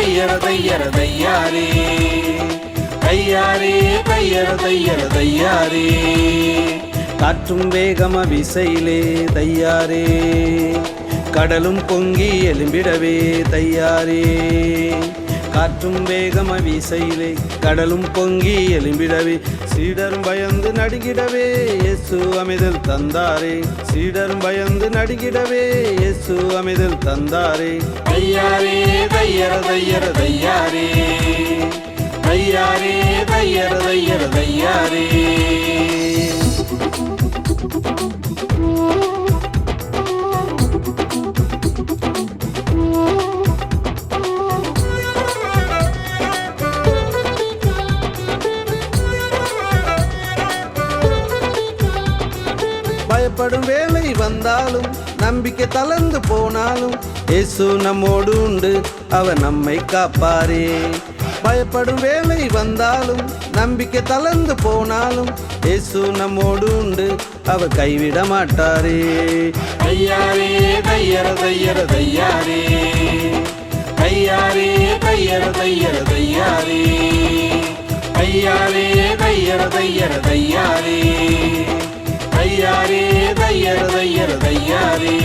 தையர தையர தையாரே தையாரே தையர தையர தையாரே காற்றும் வேகம விசையிலே தையாரே கடலும் பொங்கி எழும்பிடவே தையாரே காற்றும் வேகம வீசையிலே கடலும் பொங்கி எழும்பிடவே சீடரும் பயந்து நடுங்கிடவே இயேசு அமைதல் தந்தாரே சீடரும் பயந்து நடுங்கிடவே இயேசு அமைதல் தந்தாரே தையாரே தையர தையர தையாரே தையாரே தையர தையர தையாரே பயப்படும் வேலை வந்தாலும் நம்பிக்கை தளர்ந்து போனாலும் இயேசு நம்மோடு உண்டு அவர் நம்மை காப்பாரே பயப்படும் வேலை வந்தாலும் நம்பிக்கை தளர்ந்து போனாலும் இயேசு நம்மோடு உண்டு அவர் கைவிட மாட்டாரே தையாரே தையர தையர தையாரே தையாரே தையர தையர தையாரே தையாரே தையர தையர தையாரே தையாரே தையர தையர தையாரே